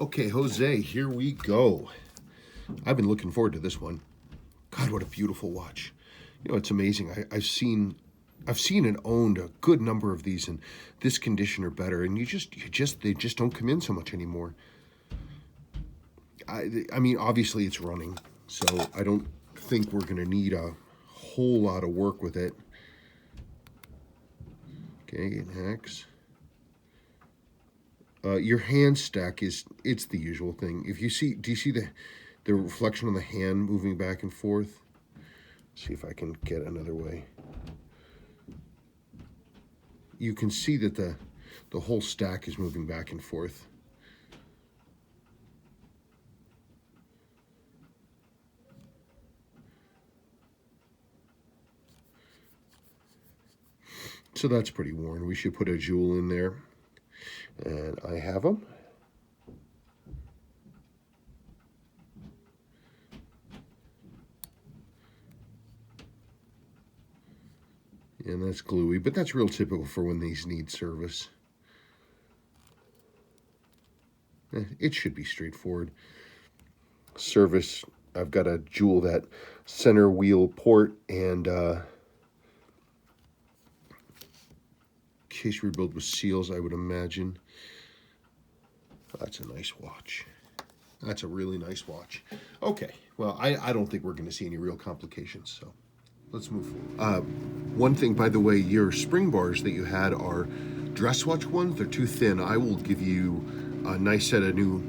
Okay, Jose, here we go. I've been looking forward to this one. God, what a beautiful watch. You know, it's amazing. I've seen and owned a good number of these in this condition or better, and they just don't come in so much anymore. I mean, obviously it's running, so I don't think we're gonna need a whole lot of work with it. Okay, it hacks. Your hand stack it's the usual thing. If you see, do you see the reflection on the hand moving back and forth? See if I can get another way. You can see that the whole stack is moving back and forth. So that's pretty worn. We should put a jewel in there. And I have them. And that's gluey, but that's real typical for when these need service. It should be straightforward. Service, I've got to jewel that center wheel port and case rebuild with seals, I would imagine. That's a nice watch. That's a really nice watch. Okay, well, I don't think we're going to see any real complications, so let's move forward. One thing, by the way, your spring bars that you had are dress watch ones. They're too thin. I will give you a nice set of new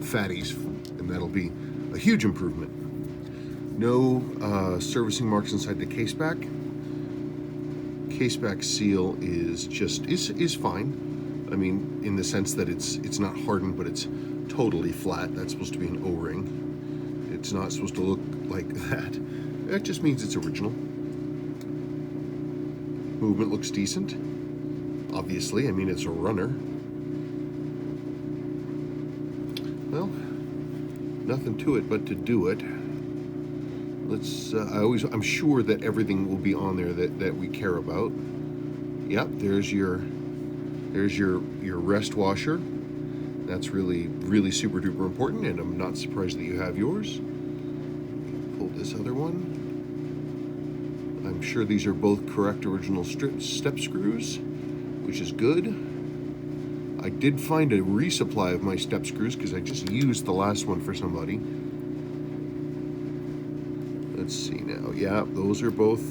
fatties, and that'll be a huge improvement. No servicing marks inside the case back. Case back seal is fine. I mean, in the sense that it's not hardened, but it's totally flat. That's supposed to be an O-ring. It's not supposed to look like that. That just means it's original. Movement looks decent. Obviously, I mean, it's a runner. Well, nothing to it but to do it. Let's, I'm sure that everything will be on there that we care about. Yep, there's your rest washer. That's really super duper important, and I'm not surprised that you have yours. Pull this other one. I'm sure these are both correct original step screws, which is good. I did find a resupply of my step screws because I just used the last one for somebody. Let's see now. Yeah, those are both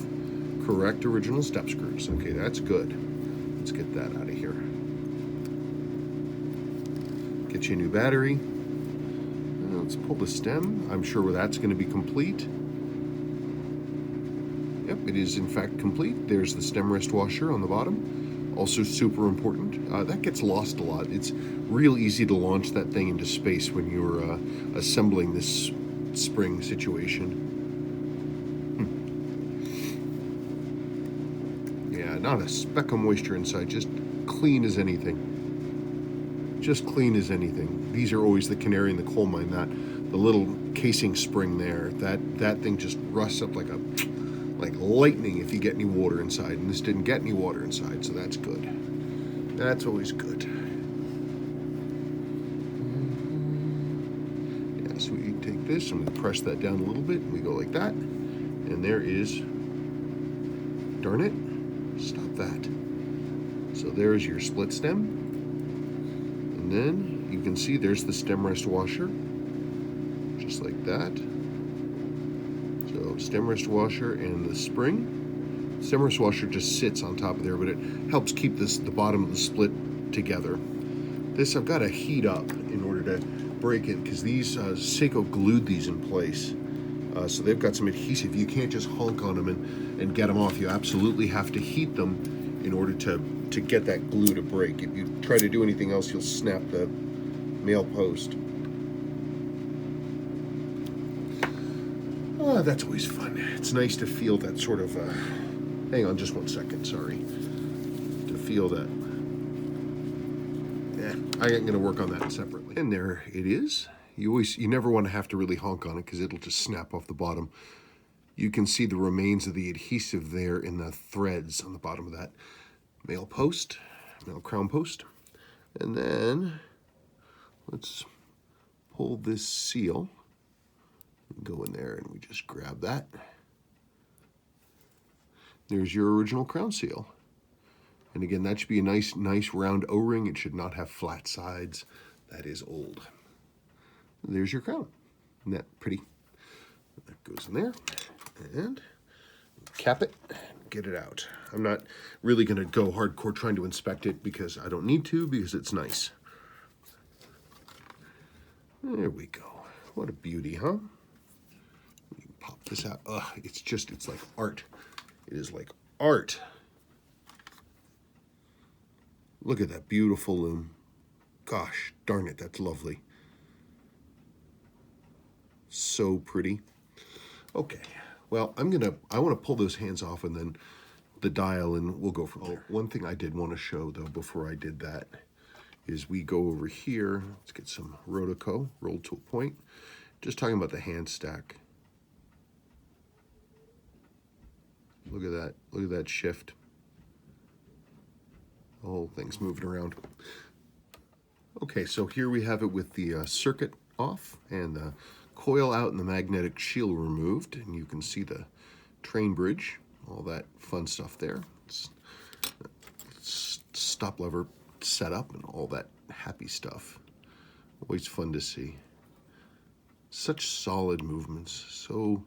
correct original step screws. Okay, that's good. Let's get that out of here. Get you a new battery. Let's pull the stem. I'm sure that's going to be complete. Yep, it is in fact complete. There's the stem rest washer on the bottom. Also super important. That gets lost a lot. It's real easy to launch that thing into space when you're assembling this spring situation. Yeah, not a speck of moisture inside, just clean as anything. Just clean as anything. These are always the canary in the coal mine, the little casing spring there. That thing just rusts up like lightning if you get any water inside, and this didn't get any water inside, so that's good. That's always good. Yeah, so we take this and we press that down a little bit, and we go like that, and there is, darn it, stop that. So there's your split stem, and then you can see there's the stem rest washer, just like that. So stem rest washer and the spring. Stem rest washer just sits on top of there, but it helps keep the bottom of the split together. This I've got to heat up in order to break it, because these Seiko glued these in place. So they've got some adhesive. You can't just honk on them and get them off. You absolutely have to heat them in order to get that glue to break. If you try to do anything else, you'll snap the male post. Oh, that's always fun. It's nice to feel that sort of, hang on just 1 second, sorry. To feel that. I'm gonna work on that separately. And there it is. You never want to have to really honk on it because it'll just snap off the bottom. You can see the remains of the adhesive there in the threads on the bottom of that male crown post. And then let's pull this seal, go in there and we just grab that. There's your original crown seal. And again, that should be a nice round O-ring. It should not have flat sides. That is old. There's your crown. Isn't that pretty? That goes in there. And cap it, get it out. I'm not really going to go hardcore trying to inspect it because I don't need to, because it's nice. There we go. What a beauty, huh? We can pop this out. Ugh, it's like art. It is like art. Look at that beautiful loom. Gosh darn it, that's lovely. So pretty. Okay, well, I want to pull those hands off and then the dial, and we'll go from there. One thing I did want to show, though, before I did that, is we go over here. Let's get some Rotoco, rolled to a point. Just talking about the hand stack. Look at that. Look at that shift. The whole thing's moving around. Okay, so here we have it with the circuit off and the coil out and the magnetic shield removed, and you can see the train bridge, all that fun stuff there. It's stop lever setup and all that happy stuff. Always fun to see. Such solid movements, so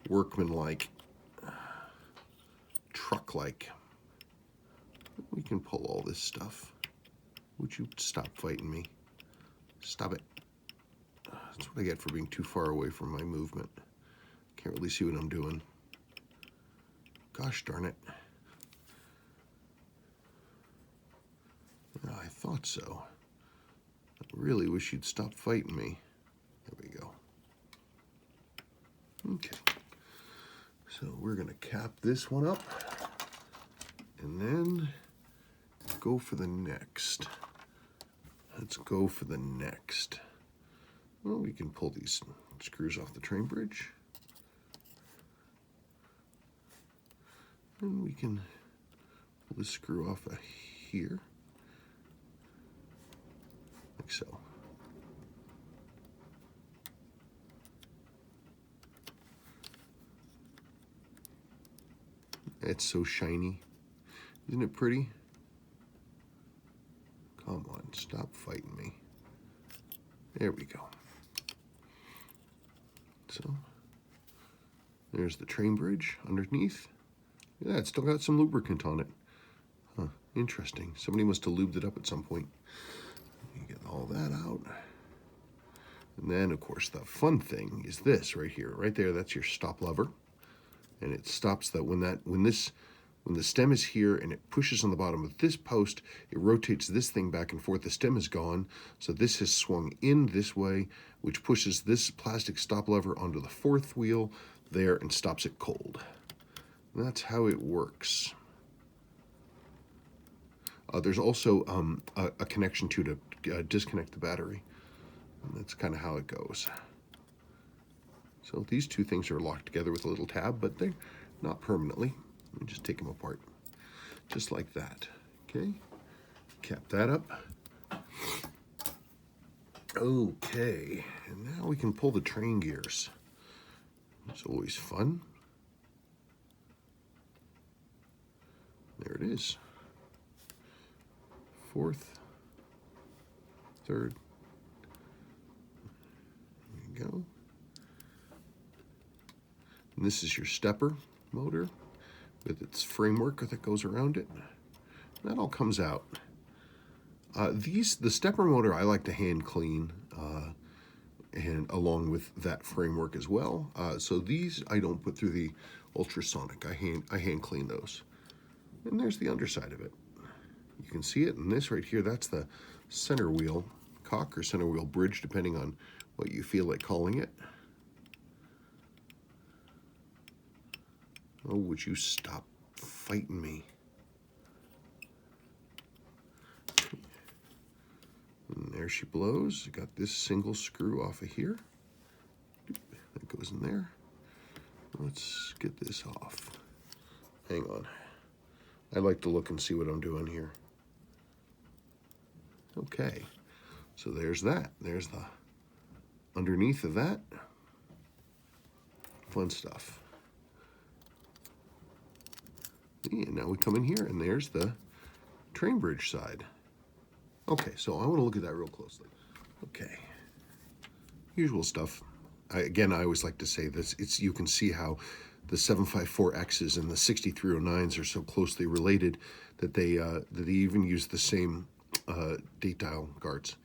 workmanlike, truck-like. We can pull all this stuff. Would you stop fighting me? Stop it. That's what I get for being too far away from my movement. Can't really see what I'm doing. Gosh darn it. Yeah, I thought so. I really wish you'd stop fighting me. There we go. Okay. So we're going to cap this one up and then go for the next. Let's go for the next. Well, we can pull these screws off the train bridge. And we can pull this screw off of here, like so. It's so shiny. Isn't it pretty? Come on, stop fighting me. There we go. So, there's the train bridge underneath. Yeah, it's still got some lubricant on it. Huh, interesting. Somebody must have lubed it up at some point. You get all that out. And then, of course, the fun thing is this right here. Right there, that's your stop lever. And it stops that when the stem is here and it pushes on the bottom of this post, it rotates this thing back and forth. The stem is gone, so this has swung in this way, which pushes this plastic stop lever onto the fourth wheel there and stops it cold. And that's how it works. There's also a connection to disconnect the battery. And that's kind of how it goes. So these two things are locked together with a little tab, but they're not permanently. Let me just take them apart, just like that. Okay, cap that up. Okay, and now we can pull the train gears. It's always fun. There it is. Fourth, third. There you go. And this is your stepper motor with its framework that goes around it. That all comes out. The stepper motor I like to hand clean, and along with that framework as well. So these I don't put through the ultrasonic. I hand clean those. And there's the underside of it. You can see it, and this right here, that's the center wheel cock or center wheel bridge, depending on what you feel like calling it. Oh, would you stop fighting me? And there she blows. I got this single screw off of here. That goes in there. Let's get this off. Hang on. I like to look and see what I'm doing here. Okay. So there's that. There's the underneath of that, fun stuff. And now we come in here, and there's the train bridge side. Okay, so I want to look at that real closely. Okay, usual stuff. Again, I always like to say this. You can see how the 754Xs and the 6309s are so closely related that they even use the same date dial guards.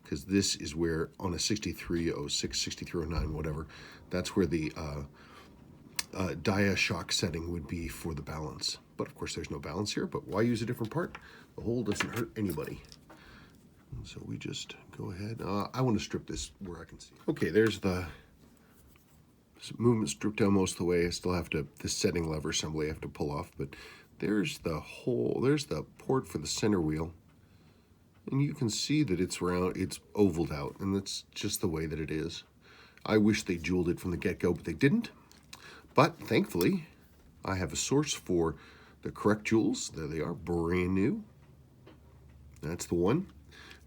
Because this is where on a 6306, 6309, whatever, that's where the dia shock setting would be for the balance. But of course there's no balance here, but why use a different part? The hole doesn't hurt anybody. And so we just go ahead. I want to strip this where I can see. Okay, there's the movement stripped down most of the way. I still have to, this setting lever assembly I have to pull off, but there's the hole, there's the port for the center wheel. And you can see that it's round, it's ovaled out, and that's just the way that it is. I wish they jeweled it from the get-go, but they didn't. But thankfully, I have a source for the correct jewels. There they are, brand new. That's the one.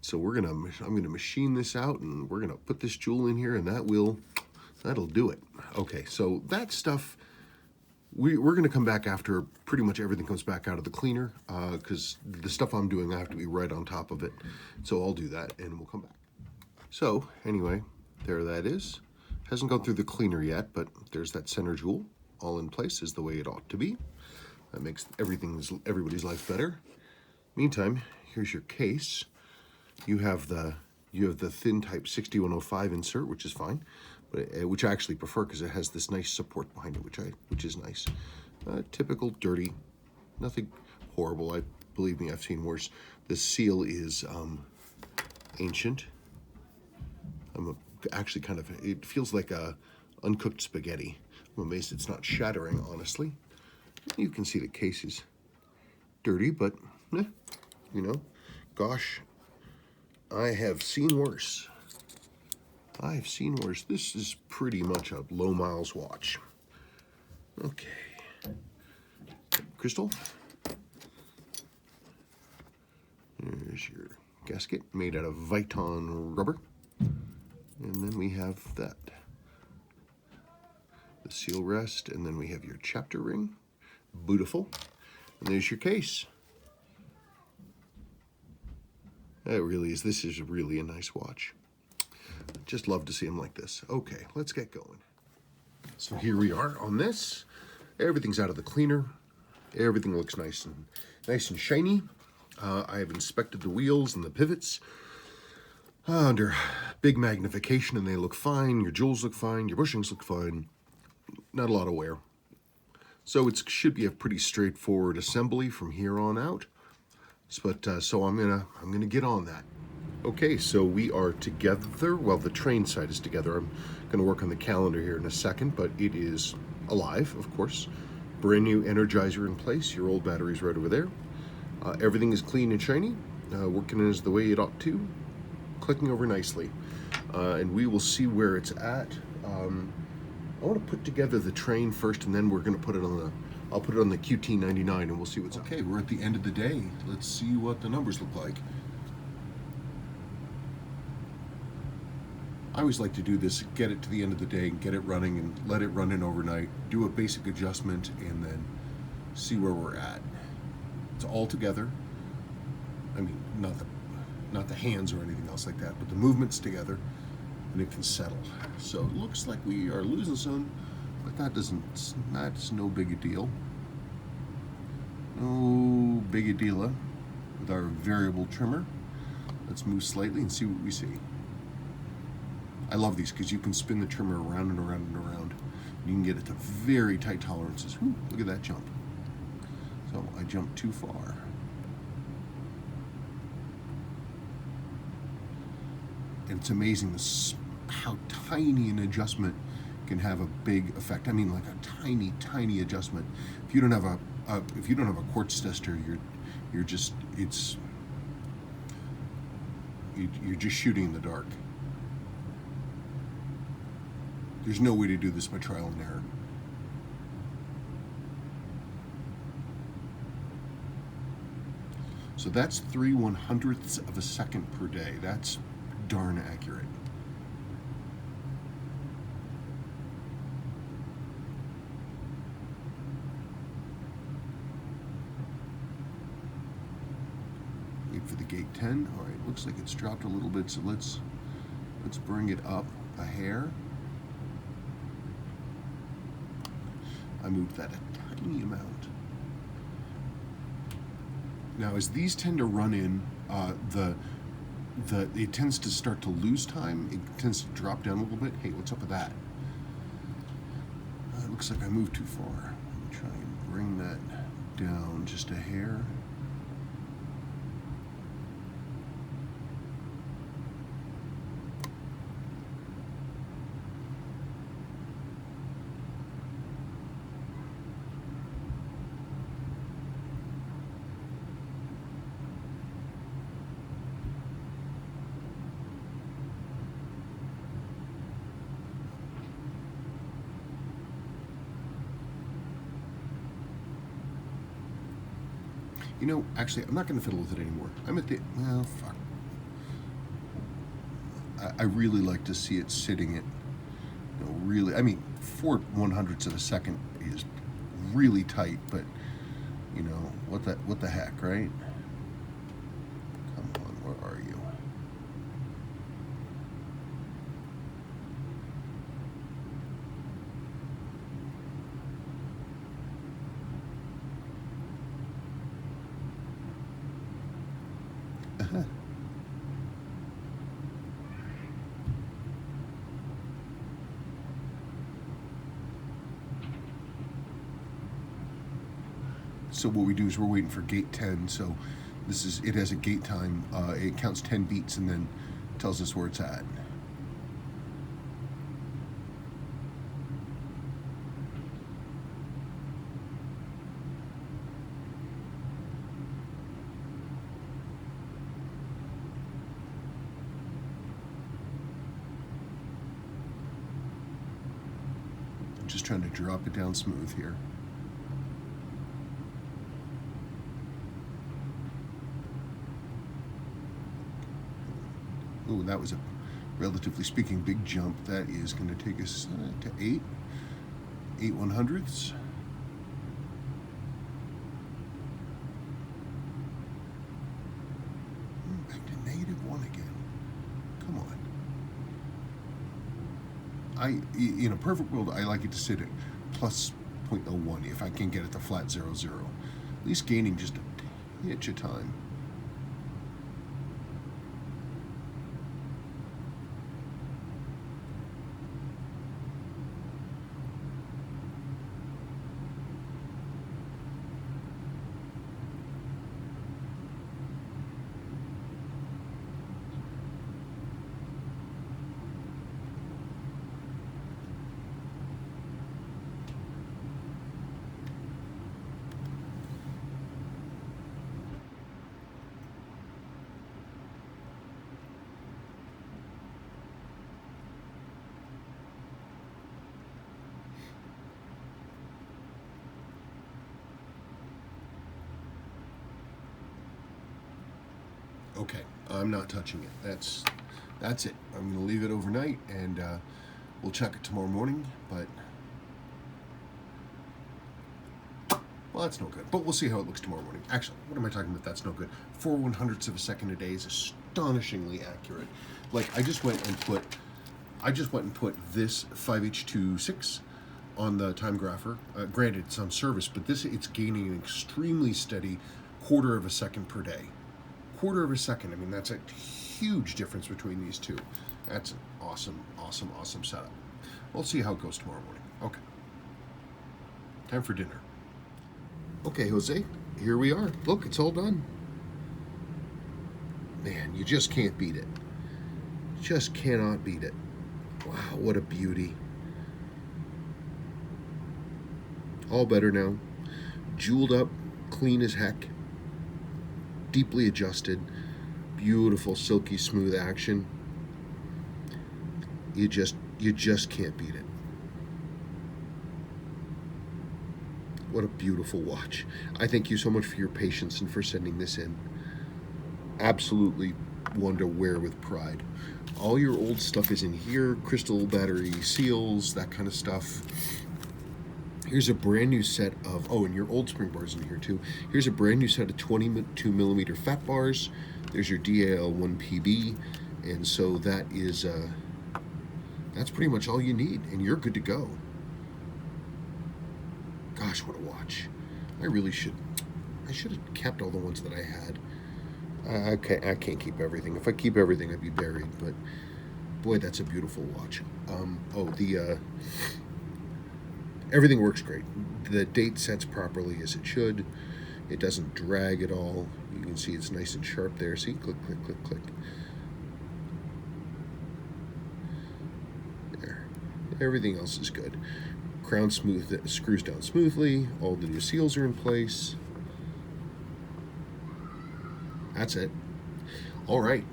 So I'm gonna machine this out, and we're gonna put this jewel in here, and that'll do it. Okay, so that stuff, we're gonna come back after pretty much everything comes back out of the cleaner, because the stuff I'm doing, I have to be right on top of it. So I'll do that, and we'll come back. So anyway, there that is. Hasn't gone through the cleaner yet, but there's that center jewel, all in place, is the way it ought to be. That makes everybody's life better. Meantime, here's your case. You have the thin type 6105 insert, which is fine, but which I actually prefer because it has this nice support behind it, which is nice. Typical dirty, nothing horrible. Believe me, I've seen worse. The seal is ancient. Actually kind of, it feels like a uncooked spaghetti. I'm amazed it's not shattering, honestly. You can see the case is dirty, but you know, gosh, I have seen worse. I've seen worse. This is pretty much a low miles watch. Okay. Crystal. There's your gasket made out of Viton rubber. And then we have that. The seal rest, and then we have your chapter ring. Beautiful. And there's your case. That really is, this is really a nice watch. Just love to see them like this. Okay, let's get going. So here we are on this. Everything's out of the cleaner. Everything looks nice and shiny. I have inspected the wheels and the pivots under big magnification, and they look fine. Your jewels look fine. Your bushings look fine. Not a lot of wear. So it should be a pretty straightforward assembly from here on out. But so I'm gonna get on that. Okay, so we are together. Well, the train side is together. I'm gonna work on the calendar here in a second, but it is alive, of course. Brand new Energizer in place. Your old battery's right over there. Everything is clean and shiny, working as the way it ought to, clicking over nicely. And we will see where it's at. I want to put together the train first, and then we're going to put it on I'll put it on the QT99, and we'll see what's okay. We're at the end of the day. Let's see what the numbers look like. I always like to do this, get it to the end of the day, get it running, and let it run in overnight, do a basic adjustment, and then see where we're at. It's all together. I mean, not the hands or anything else like that, but the movement's together, and it can settle. So it looks like we are losing some, but that's no big a deal. No big a deal with our variable trimmer. Let's move slightly and see what we see. I love these because you can spin the trimmer around and around and around. You can get it to very tight tolerances. Ooh, look at that jump. So I jumped too far. And it's amazing how tiny an adjustment can have a big effect. I mean, like a tiny adjustment. If you don't have a quartz tester, you're just shooting in the dark. There's no way to do this by trial and error. So that's 3/100ths of a second per day. That's darn accurate. gate 10. All right, looks like it's dropped a little bit, so let's bring it up a hair. I moved that a tiny amount. Now, as these tend to run in, it tends to start to lose time. It tends to drop down a little bit. Hey, what's up with that? It looks like I moved too far. Let me try and bring that down just a hair. You know, actually, I'm not going to fiddle with it anymore. I'm at the, well, fuck. I really like to see it sitting at, you know, really, I mean, 4/100ths of a second is really tight, but, you know, what the heck, right? Come on, where are you? So what we do is we're waiting for gate 10. So it has a gate time. It counts 10 beats and then tells us where it's at. I'm just trying to drop it down smooth here. Oh, that was a, relatively speaking, big jump. That is going to take us to 8/100ths. Back to -1 again. Come on. In a perfect world, I like it to sit at plus 0.01 if I can get it to flat 0/0. At least gaining just a hitch of time. Okay, I'm not touching it. That's it. I'm going to leave it overnight, and we'll check it tomorrow morning. But well, that's no good. But we'll see how it looks tomorrow morning. Actually, what am I talking about? That's no good. 4/100ths of a second a day is astonishingly accurate. Like I just went and put this 5H26 on the time grapher. Granted, it's on service, but it's gaining an extremely steady 1/4 of a second per day. 1/4 of a second. I mean, that's a huge difference between these two. That's an awesome, awesome, awesome setup. We'll see how it goes tomorrow morning. Okay. Time for dinner. Okay, Jose, here we are. Look, it's all done. Man, you just can't beat it. Just cannot beat it. Wow, what a beauty. All better now. Jeweled up, clean as heck. Deeply adjusted, beautiful, silky, smooth action. You just can't beat it. What a beautiful watch. I thank you so much for your patience and for sending this in. Absolutely one to wear with pride. All your old stuff is in here, crystal battery seals, that kind of stuff. Here's a brand new set of, oh, and your old spring bars in here too. Here's a brand new set of 22 millimeter fat bars. There's your DAL1PB. And so that is, that's pretty much all you need, and you're good to go. Gosh, what a watch. I should have kept all the ones that I had. I can't keep everything. If I keep everything, I'd be buried, but boy, that's a beautiful watch. Everything works great. The date sets properly as it should. It doesn't drag at all. You can see it's nice and sharp there. See, click, click, click, click. There. Everything else is good. Crown smooth, it screws down smoothly. All the new seals are in place. That's it. All right.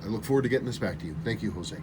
I look forward to getting this back to you. Thank you, Jose.